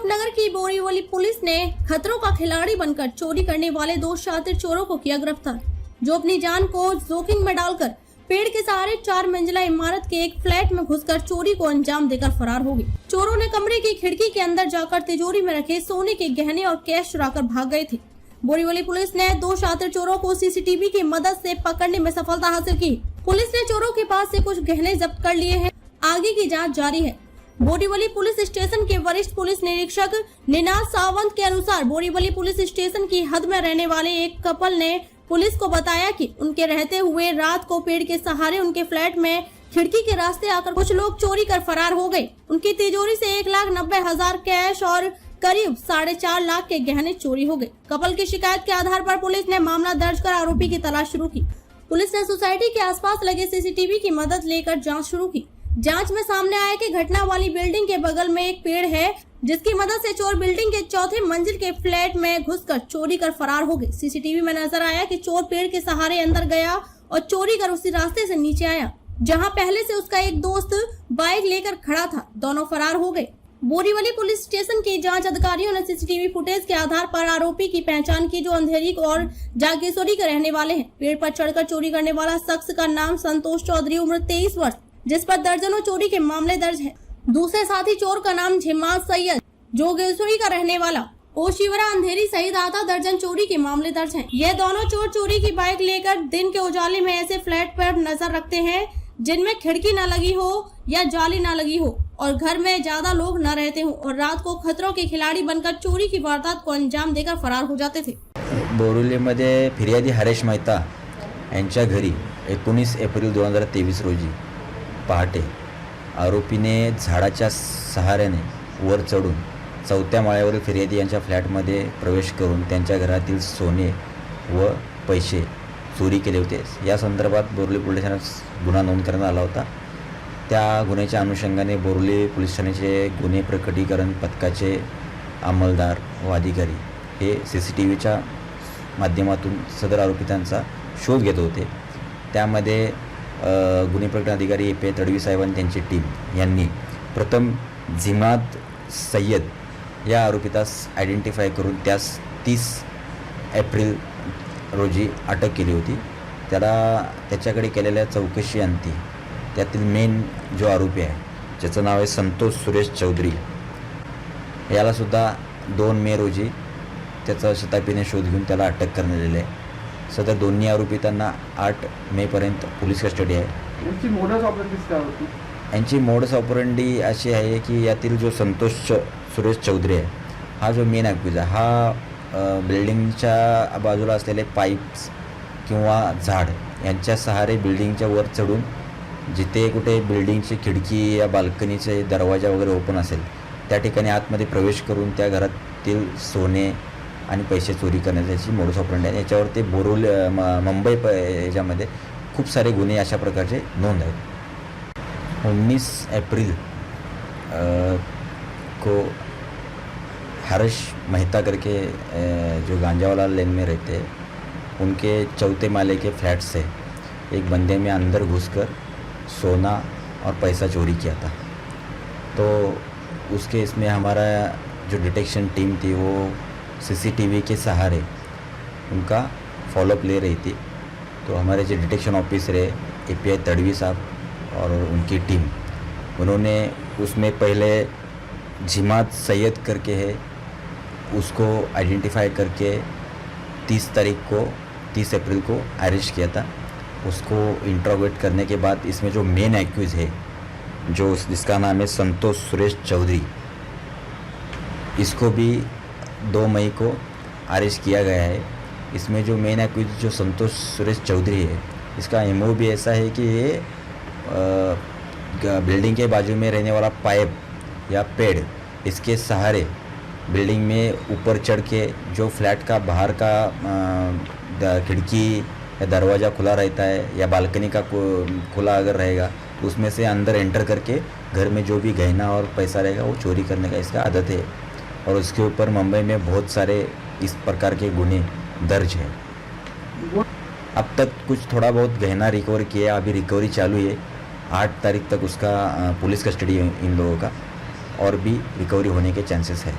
अनूपनगर की बोरीवली पुलिस ने खतरों का खिलाड़ी बनकर चोरी करने वाले 2 शातिर चोरों को किया गिरफ्तार, जो अपनी जान को जोखिम में डालकर पेड़ के सहारे 4 मंजिला इमारत के एक फ्लैट में घुसकर चोरी को अंजाम देकर फरार हो गए। चोरों ने कमरे की खिड़की के अंदर जाकर तिजोरी में रखे सोने के गहने और कैश चुराकर भाग गए थे। बोरीवली पुलिस ने 2 शातिर चोरों को सीसीटीवी की मदद से पकड़ने में सफलता हासिल की। पुलिस ने चोरों के पास से कुछ गहने जब्त कर लिए हैं। आगे की जाँच जारी है। बोरीवली पुलिस स्टेशन के वरिष्ठ पुलिस निरीक्षक निनाद सावंत के अनुसार बोरीवली पुलिस स्टेशन की हद में रहने वाले एक कपल ने पुलिस को बताया कि उनके रहते हुए रात को पेड़ के सहारे उनके फ्लैट में खिड़की के रास्ते आकर कुछ लोग चोरी कर फरार हो गए। उनकी तिजोरी से 1,90,000 कैश और करीब 4.5 लाख के गहने चोरी हो गए। कपल की शिकायत के आधार पर पुलिस ने मामला दर्ज कर आरोपी की तलाश शुरू की। पुलिस ने सोसाइटी के आसपास लगे सीसीटीवी की मदद लेकर जाँच शुरू की। जांच में सामने आया कि घटना वाली बिल्डिंग के बगल में एक पेड़ है, जिसकी मदद से चोर बिल्डिंग के 4थे मंजिल के फ्लैट में घुसकर चोरी कर फरार हो गए। सीसीटीवी में नजर आया कि चोर पेड़ के सहारे अंदर गया और चोरी कर उसी रास्ते से नीचे आया, जहां पहले से उसका एक दोस्त बाइक लेकर खड़ा था। दोनों फरार हो गए। बोरीवली पुलिस स्टेशन के जांच अधिकारियों ने सीसीटीवी फुटेज के आधार पर आरोपी की पहचान की, जो अंधेरी और जागेश्वरी के रहने वाले हैं। पेड़ पर चढ़कर चोरी करने वाला शख्स का नाम संतोष चौधरी, उम्र 23 वर्ष, जिस पर दर्जनों चोरी के मामले दर्ज हैं। दूसरे साथी चोर का नाम झिमाद सैयद, जोगेश्वरी का रहने वाला, ओशिवरा अंधेरी सहित आधा दर्जन चोरी के मामले दर्ज हैं। ये दोनों चोर चोरी की बाइक लेकर दिन के उजाले में ऐसे फ्लैट पर नजर रखते हैं जिनमें खिड़की न लगी हो या जाली न लगी हो और घर में ज्यादा लोग न रहते हो, और रात को खतरों के खिलाड़ी बनकर चोरी की वारदात को अंजाम देकर फरार हो जाते थे। बोरिवलीमध्ये फिर्यादी हरेश मेहता यांच्या घरी 19 एप्रिल 2023 रोजी पहाटे आरोपीने झाडाच्या सहाऱ्याने वर चढून 4थ्या माळ्यावरील फिर्यादी यांच्या फ्लॅटमध्ये प्रवेश करून त्यांच्या घरातील सोने व पैसे चोरी केले होते। या संदर्भात बोरिवली पोलीस ठाण्यात गुन्हा नोंद करण्यात आला होता। त्या गुन्ह्याच्या अनुषंगाने बोरिवली पोलीस ठाण्याचे गुन्हे प्रकटीकरण पथकाचे अंमलदार व अधिकारी हे CCTVच्या माध्यमातून सदर आरोपितांचा शोध घेत होते। त्यामध्ये गुन्हे प्रकरण अधिकारी AP तडवी साहेबांनी त्यांची टीम यांनी प्रथम झिमाद सय्यद या आरोपितास आयडेंटिफाय करून त्यास 30 एप्रिल रोजी अटक केली होती। त्याच्याकडे केलेल्या चौकशी अंती त्यातील मेन जो आरोपी आहे, ज्याचं नाव आहे संतोष सुरेश चौधरी, यालासुद्धा 2 मे रोजी त्याचा शतापीने शोध घेऊन त्याला अटक करण्यात आलेली आहे। सदर दोन्ही आरोपितांना 8 मे पर्यंत पोलीस कस्टडी आहे। यांची मोडस ऑपरेंडी अशी आहे की यातील जो संतोष सुरेश चौधरी आहे, हा जो मेन ॲक्यूज आहे, हा बिल्डिंगच्या बाजूला असलेले पाईप्स किंवा झाड यांच्या सहारे बिल्डिंगच्या वर चढून जिथे कुठे बिल्डिंगची खिडकी या बाल्कनीचे दरवाजा वगैरे ओपन असेल त्या ठिकाणी आतमध्ये प्रवेश करून त्या घरातील सोने आणि पैसे चोरी करण्याची मोडस ऑपरेंडी आहे। याच्यावर ते बोरिवली मुंबई याच्यामध्ये खूप सारे गुन्हे अशा प्रकारचे नोंद आहेत। 19 अप्रैल को हर्ष मेहता करके जो गांजावाला लेन में रहते हैं, उनके 4थे माले के फ्लैट से एक बंदे में अंदर घुसकर सोना और पैसा चोरी किया था। तो उसके इसमें हमारा जो डिटेक्शन टीम थी वो CCTV के सहारे उनका फॉलोअप ले रही थी। तो हमारे जो डिटेक्शन ऑफिसर है API तड़वी साहब और उनकी टीम, उन्होंने उसमें पहले झिमाद सैयद करके है, उसको आइडेंटिफाई करके 30 अप्रैल को अरेस्ट किया था। उसको इंट्रोगेट करने के बाद इसमें जो मेन एक्यूज है, जो जिसका नाम है संतोष सुरेश चौधरी, इसको भी 2 मई को अरेस्ट किया गया है। इसमें जो मेन एक्यूज जो संतोष सुरेश चौधरी है, इसका MO भी ऐसा है कि ये बिल्डिंग के बाजू में रहने वाला पाइप या पेड़, इसके सहारे बिल्डिंग में ऊपर चढ़ के जो फ्लैट का बाहर का खिड़की या दरवाज़ा खुला रहता है या बालकनी का खुला अगर रहेगा, तो उसमें से अंदर एंटर करके घर में जो भी गहना और पैसा रहेगा वो चोरी करने का इसका आदत है। और उसके ऊपर मुंबई में बहुत सारे इस प्रकार के गुन्हे दर्ज हैं। अब तक कुछ थोड़ा बहुत गहना रिकवर किया, अभी रिकवरी चालू है। 8 तारीख तक उसका पुलिस कस्टडी है इन लोगों का। और भी रिकवरी होने के चांसेस है।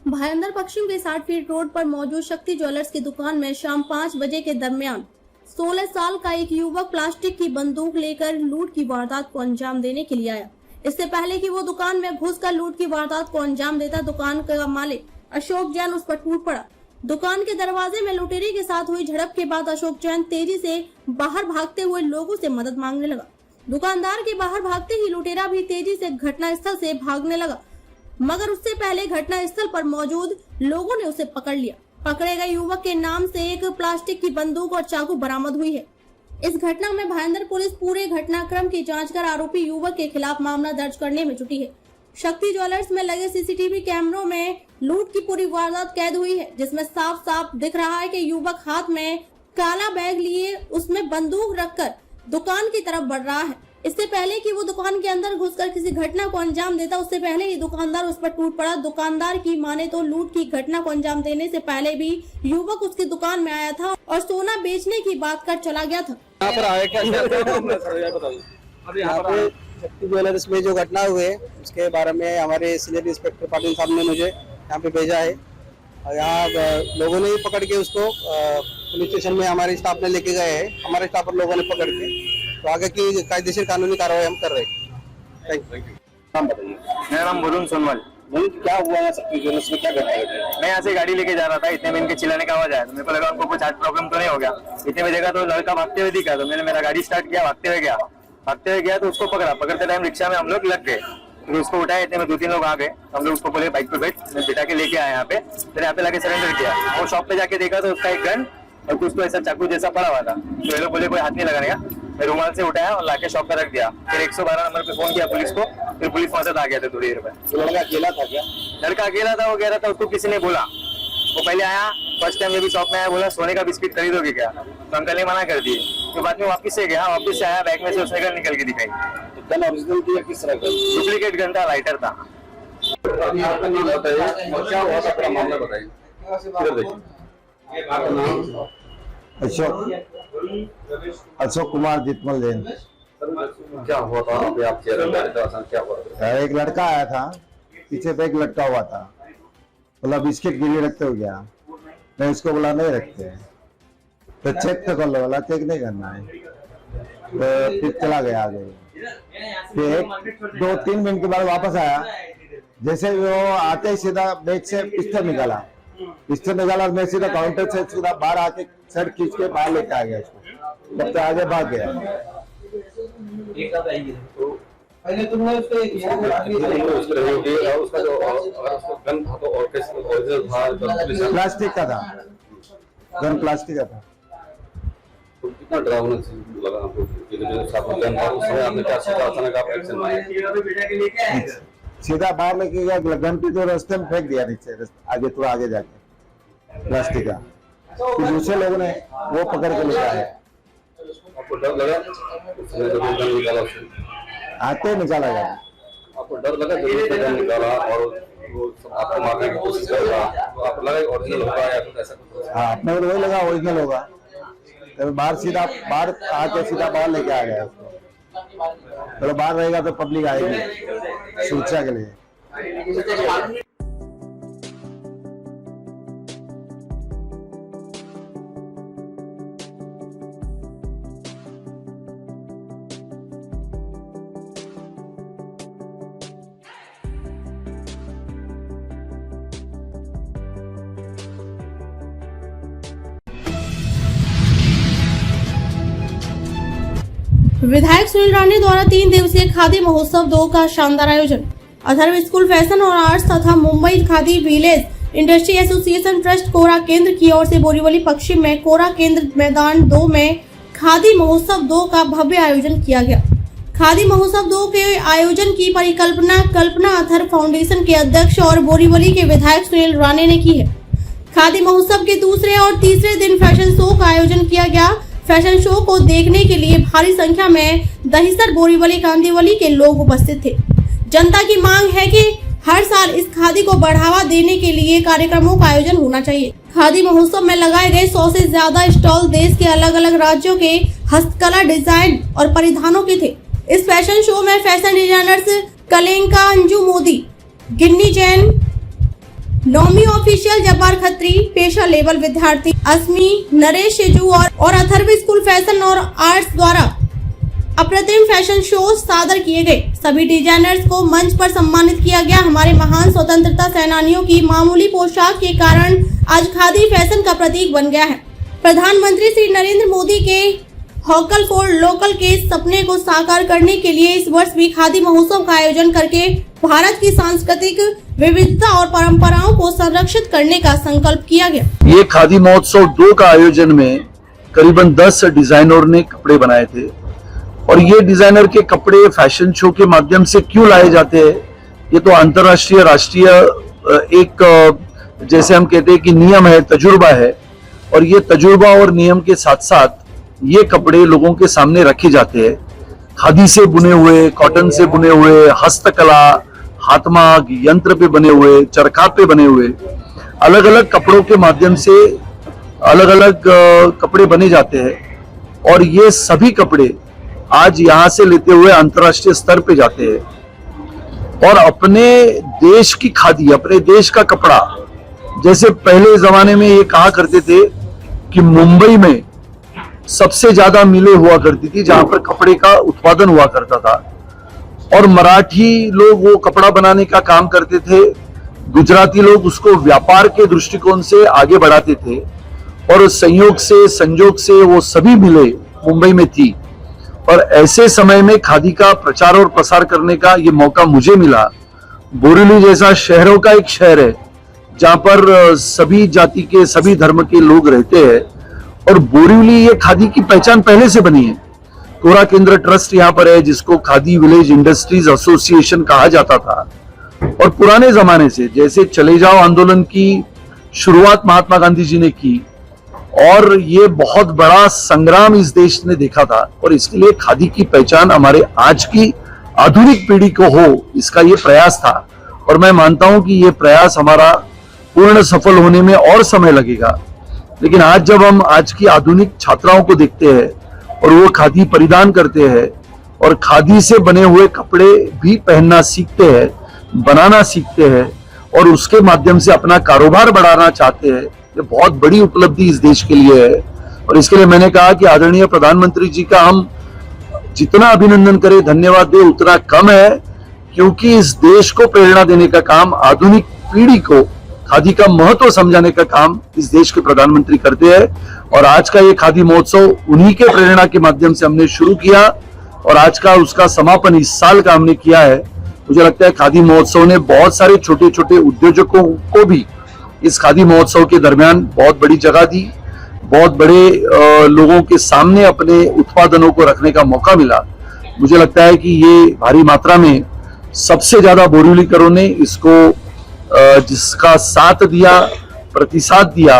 भायंदर पश्चिम के 60 फीट रोड पर मौजूद शक्ति ज्वेलर्स की दुकान में शाम 5 बजे के दरमियान 16 साल का एक युवक प्लास्टिक की बंदूक लेकर लूट की वारदात को अंजाम देने के लिए आया। इससे पहले कि वो दुकान में घुसकर लूट की वारदात को अंजाम देता, दुकान का मालिक अशोक जैन उस पर टूट पड़ा। दुकान के दरवाजे में लुटेरे के साथ हुई झड़प के बाद अशोक जैन तेजी से बाहर भागते हुए लोगों से मदद मांगने लगा। दुकानदार के बाहर भागते ही लुटेरा भी तेजी से घटनास्थल से भागने लगा, मगर उससे पहले घटनास्थल पर मौजूद लोगों ने उसे पकड़ लिया। पकड़े गए युवक के नाम से एक प्लास्टिक की बंदूक और चाकू बरामद हुई है। इस घटना में भायंदर पुलिस पूरे घटनाक्रम की जांच कर आरोपी युवक के खिलाफ मामला दर्ज करने में जुटी है। शक्ति ज्वेलर्स में लगे सीसीटीवी कैमरों में लूट की पूरी वारदात कैद हुई है, जिसमें साफ साफ दिख रहा है कि युवक हाथ में काला बैग लिए उसमें बंदूक रखकर दुकान की तरफ बढ़ रहा है। इससे पहले कि वो दुकान के अंदर घुसकर किसी घटना को अंजाम देता, उससे पहले ही दुकानदार उस पर टूट पड़ा। दुकानदार की माने तो लूट की घटना को अंजाम देने से पहले भी युवक उसकी दुकान में आया था और सोना बेचने की बात कर चला गया था। यहाँ पर आए क्या यहाँ पे शक्ति ज्वेलर्स में जो घटना हुई है उसके बारे में हमारे सीनियर इंस्पेक्टर पाटिल साहब ने मुझे यहाँ पे भेजा है और यहाँ लोगों ने ही पकड़ के उसको पुलिस स्टेशन में हमारे स्टाफ ने लेके गए हैं। हमारे स्टाफ पर लोगों ने पकड़ के तो आगे की कायदेशीर कानूनी कार्रवाई हम कर रहे हैं। Thank you. नाम बताइए। मेरा नाम वरुण सोनवाल। क्या हुआ है शक्ति ज्वेलर्स में, क्या घटना है? मैं यहाँ से गाड़ी लेके जा रहा था, इतने में इनके चिल्लाने का आवाज आया तो मेरे को लगा उनको कुछ हार्ट प्रॉब्लम तो नहीं हो गया। इतने में देखा तो लड़का भागते हुए दिखा, तो मैंने मेरा गाड़ी स्टार्ट किया, भागते हुए गया तो उसको पकड़ा। पकड़ते टाइम रिक्शा में हम लोग लग गए, फिर उसको उठाया। इतने में 2-3 लोग आ गए, हम लोग उसको बोले बाइक पे बैठ, मैं बिठा के लेके आया यहाँ पे। फिर यहाँ पे लाके सरेंडर किया। वो शॉप पे जाके देखा तो उसका एक गन और कुछ तो ऐसा चाकू जैसा पड़ा हुआ था। तो ये लोग बोले कोई हाथ नहीं लगाने का। मैं रुमाल से उठाया और लाके शॉप पे रख दिया। फिर 112 नंबर पे फोन किया पुलिस को, फिर पुलिस वहां से आ गया था थोड़ी देर में। लड़का अकेला था क्या? लड़का अकेला था, वो कह रहा था उसको किसी ने बोला। वो पहले आया, फर्स्ट टाइम मेरी शॉप में आया, बोला सोने का बिस्किट खरीदोगे क्या, तो अंकल ने मना कर दिए। तो बाद में वापस से गया, वापस से आया, बैग में से उसने गन निकल के दिखाई। गन ओरिजिनल थी या किस तरह का? डुप्लीकेट गन था, लाइटर था। अभी आपका नाम बताइए और क्या हुआ था, पूरा मामला बताइए। अशोक कुमार जितमल जैन। क्या हुआ था अभी आप क्या हुआ था? एक लड़का आया था, पीछे बैग लटका हुआ था, बोला बिस्किट गिरी रखते हो क्या? मैं उसको बोला नहीं रखते, तो चेक तो कर लो, बोला चेक नहीं करना है। तो फिर चला गया आगे। फिर 1-2-3 मिनट के बाद वापस आया। जैसे वो आते ही सीधा बैग से पिस्टल निकाला और मैं सीधा काउंटर से सीधा बाहर आके शर्ट खींच के बाहर लेके आ गया उसको, तब तक आगे भाग गया। पहले तुमने उसको उसका जो गन था तो ओरिजिनल था, प्लास्टिक का था, गन प्लास्टिक का था। तो कितना डरावना लगा आपको कि जो साथ में गन था उस समय आपने क्या सोचा, अचानक आप एक्शन में सीधा बाहर लेके गया, गन की तो रास्ते में फेंक दिया नीचे, आगे थोड़ा आगे जाके प्लास्टिक का। फिर दूसरे लोगों ने वो पकड़ के ले आए। आपको डर लगा उसने जब गन निकाला उससे? आते निकाला गया। आपको डर लगा जब उसने गन निकाला और वो आपको मारने की कोशिश कर रहा, तो आपको लगा ओरिजिनल होगा या कुछ ऐसा कुछ? हाँ, अपने को वही लगा ओरिजिनल होगा। तो बाहर आके सीधा बाहर लेके आ गया उसको। तो बाहर रहेगा तो पब्लिक आएगी सुरक्षा के लिए। विधायक सुनील राणे द्वारा 3 दिवसीय खादी महोत्सव 2 का शानदार आयोजन। अथर्व स्कूल फैशन और आर्ट्स तथा Mumbai Khadi village industry association trust Kora Kendra की ओर से बोरीवली पश्चिम में कोरा केंद्र मैदान 2 में खादी महोत्सव 2 का भव्य आयोजन किया गया। खादी महोत्सव 2 के आयोजन की कल्पना अथर्व फाउंडेशन के अध्यक्ष और बोरीवली के विधायक सुनील राणे ने की है। खादी महोत्सव के दूसरे और तीसरे दिन फैशन शो का आयोजन किया गया। फैशन शो को देखने के लिए भारी संख्या में दहिसर, बोरीवली, कांदिवली के लोग उपस्थित थे। जनता की मांग है कि हर साल इस खादी को बढ़ावा देने के लिए कार्यक्रमों का आयोजन होना चाहिए। खादी महोत्सव में लगाए गए 100 से ज्यादा स्टॉल देश के अलग अलग राज्यों के हस्तकला, डिजाइन और परिधानों के थे। इस फैशन शो में फैशन डिजाइनर्स कलेंका अंजू मोदी, गिन्नी जैन, नौमी ऑफिशियल जब्बार खत्री, पेशा लेवल विद्यार्थी अस्मी, नरेश शेजू और अथर्व स्कूल फैशन और आर्ट्स द्वारा अप्रतिम फैशन शो सादर किए गए। सभी डिजाइनर्स को मंच पर सम्मानित किया गया। हमारे महान स्वतंत्रता सेनानियों की मामूली पोशाक के कारण आज खादी फैशन का प्रतीक बन गया है। प्रधानमंत्री श्री नरेंद्र मोदी के वोकल फॉर लोकल के सपने को साकार करने के लिए इस वर्ष भी खादी महोत्सव का आयोजन करके भारत की सांस्कृतिक विविधता और परंपराओं को संरक्षित करने का संकल्प किया गया। ये खादी महोत्सव 2 का आयोजन में करीबन 10 डिजाइनर ने कपड़े बनाए थे और ये डिजाइनर के कपड़े फैशन शो के माध्यम से क्यों लाए जाते हैं, ये तो अंतर्राष्ट्रीय राष्ट्रीय एक जैसे हम कहते हैं कि नियम है, तजुर्बा है, और ये तजुर्बा और नियम के साथ साथ ये कपड़े लोगों के सामने रखे जाते हैं। खादी से बुने हुए, कॉटन से बुने हुए, हस्तकला, हाथमाग, यंत्र पे बने हुए, चरखा पे बने हुए, अलग अलग कपड़ों के माध्यम से अलग अलग कपड़े बने जाते हैं और ये सभी कपड़े आज यहाँ से लेते हुए अंतर्राष्ट्रीय स्तर पे जाते हैं और अपने देश की खादी, अपने देश का कपड़ा, जैसे पहले जमाने में ये कहा करते थे कि मुंबई में सबसे ज्यादा मिलें हुआ करती थी जहां पर कपड़े का उत्पादन हुआ करता था और मराठी लोग वो कपड़ा बनाने का काम करते थे, गुजराती लोग उसको व्यापार के दृष्टिकोण से आगे बढ़ाते थे और संयोग से वो सभी मिलें मुंबई में थी और ऐसे समय में खादी का प्रचार और प्रसार करने का ये मौका मुझे मिला। बोरीवली जैसा शहरों का एक शहर है जहां पर सभी जाति के, सभी धर्म के लोग रहते हैं और बोरीवली ये खादी की पहचान पहले से बनी है। कोरा केंद्र ट्रस्ट यहाँ पर है जिसको खादी विलेज इंडस्ट्रीज एसोसिएशन कहा जाता था और पुराने जमाने से जैसे चले जाओ आंदोलन की शुरुआत महात्मा गांधी जी ने की और ये बहुत बड़ा संग्राम इस देश ने देखा था और इसके लिए खादी की पहचान हमारे आज की आधुनिक पीढ़ी को हो, इसका ये प्रयास था और मैं मानता हूं कि ये प्रयास हमारा पूर्ण सफल होने में और समय लगेगा। लेकिन आज जब हम आज की आधुनिक छात्राओं को देखते हैं और वो खादी परिधान करते हैं और खादी से बने हुए कपड़े भी पहनना सीखते हैं, बनाना सीखते हैं और उसके माध्यम से अपना कारोबार बढ़ाना चाहते हैं, ये बहुत बड़ी उपलब्धि इस देश के लिए है और इसके लिए मैंने कहा कि आदरणीय प्रधानमंत्री जी का हम जितना अभिनंदन करें, धन्यवाद दें, उतना कम है, क्योंकि इस देश को प्रेरणा देने का काम, आधुनिक पीढ़ी को खादी का महत्व समझाने का काम इस देश के प्रधानमंत्री करते हैं और आज का ये खादी महोत्सव उन्हीं के प्रेरणा के माध्यम से हमने शुरू किया और आज का उसका समापन इस साल का हमने किया है। मुझे लगता है खादी महोत्सव ने बहुत सारे छोटे छोटे उद्योजकों को भी इस खादी महोत्सव के दरमियान बहुत बड़ी जगह दी, बहुत बड़े लोगों के सामने अपने उत्पादनों को रखने का मौका मिला। मुझे लगता है कि ये भारी मात्रा में सबसे ज्यादा बोरीवलीकरों ने इसको जिसका साथ दिया, प्रतिसाद दिया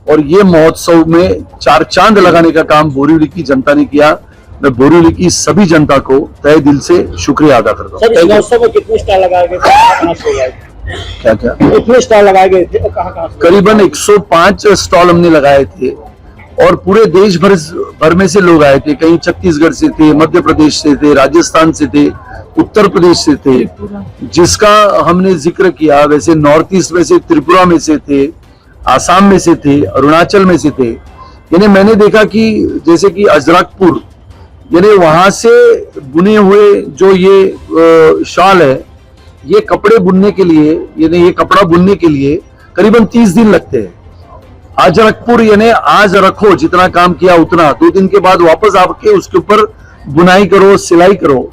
और ये महोत्सव में 4 चांद लगाने का काम बोरीवली की जनता ने किया। मैं बोरीवली की सभी जनता को तहे दिल से शुक्रिया अदा करता हूँ। इस महोत्सव में कितने स्टॉल लगाए गए थे? क्या कितने स्टॉल लगाए गए थे? कहाँ? करीबन 105 स्टॉल हमने लगाए थे और पूरे देश भर में से लोग आए थे। कहीं छत्तीसगढ़ से थे, मध्य प्रदेश से थे, राजस्थान से थे, उत्तर प्रदेश से थे, जिसका हमने जिक्र किया। वैसे नॉर्थ ईस्ट में से त्रिपुरा में से थे, आसाम में से थे, अरुणाचल में से थे। यानी मैंने देखा कि जैसे कि अजरकपुर, यानी वहां से बुने हुए जो ये शॉल है, ये कपड़े बुनने के लिए, यानी ये कपड़ा बुनने के लिए करीबन 30 दिन लगते हैं। अजरकपुर यानी आज रखो, जितना काम किया उतना, 2 दिन के बाद वापस आके उसके ऊपर बुनाई करो, सिलाई करो।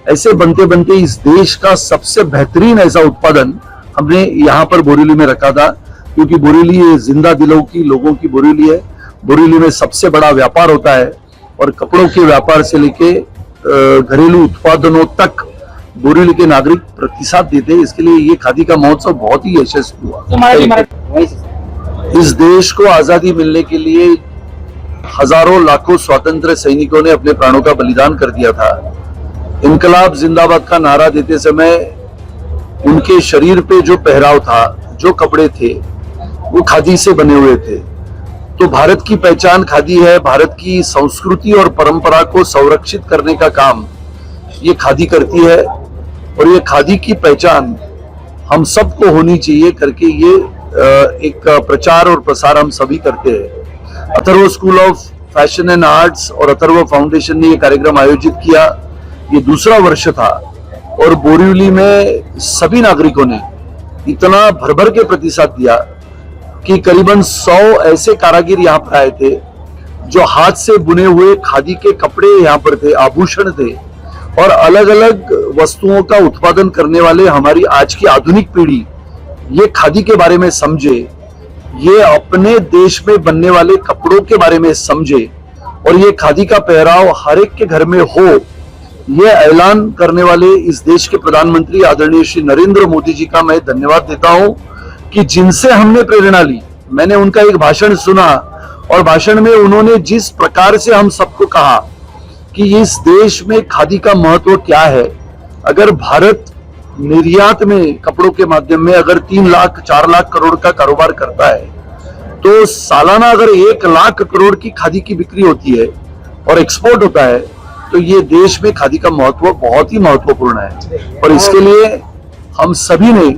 ऐसे बनते बनते इस देश का सबसे बेहतरीन ऐसा उत्पादन हमने यहाँ पर बोरीवली में रखा था, क्योंकि बोरीवली ये जिंदा दिलों की, लोगों की बोरीवली है। बोरीवली में सबसे बड़ा व्यापार होता है और कपड़ों के व्यापार से लेके घरेलू उत्पादनों तक बोरीवली के नागरिक प्रतिसाद देते हैं। इसके लिए ये खादी का महोत्सव बहुत ही यशस्वी हुआ। इस देश को आजादी मिलने के लिए हजारों लाखों स्वतंत्र सैनिकों ने अपने प्राणों का बलिदान कर दिया था। इनकलाब जिंदाबाद का नारा देते समय उनके शरीर पे जो पहराव था, जो कपड़े थे, वो खादी से बने हुए थे। तो भारत की पहचान खादी है। भारत की संस्कृति और परंपरा को संरक्षित करने का काम ये खादी करती है और ये खादी की पहचान हम सबको होनी चाहिए करके ये एक प्रचार और प्रसार हम सभी करते हैं। Atharva school of fashion and arts और अथर्व फाउंडेशन ने ये कार्यक्रम आयोजित किया। ये दूसरा वर्ष था और बोरीवली में सभी नागरिकों ने इतना भर के प्रतिसाद दिया कि करीबन 100 ऐसे कारागिर यहाँ पर आए थे जो हाथ से बुने हुए खादी के कपड़े यहाँ पर थे, आभूषण थे और अलग अलग वस्तुओं का उत्पादन करने वाले हमारी आज की आधुनिक पीढ़ी ये खादी के बारे में समझे, ये अपने देश में बनने वाले कपड़ों के बारे में समझे और ये खादी का पहराव हर एक के घर में हो, ये ऐलान करने वाले इस देश के प्रधानमंत्री आदरणीय श्री नरेंद्र मोदी जी का मैं धन्यवाद देता हूं कि जिनसे हमने प्रेरणा ली। मैंने उनका एक भाषण सुना और भाषण में उन्होंने जिस प्रकार से हम सबको कहा कि इस देश में खादी का महत्व क्या है। अगर भारत निर्यात में कपड़ों के माध्यम में अगर 3 लाख 4 लाख करोड़ का कारोबार करता है तो सालाना अगर 1 लाख करोड़ की खादी की बिक्री होती है और एक्सपोर्ट होता है तो ये देश में खादी का महत्व बहुत ही महत्वपूर्ण है और इसके लिए हम सभी ने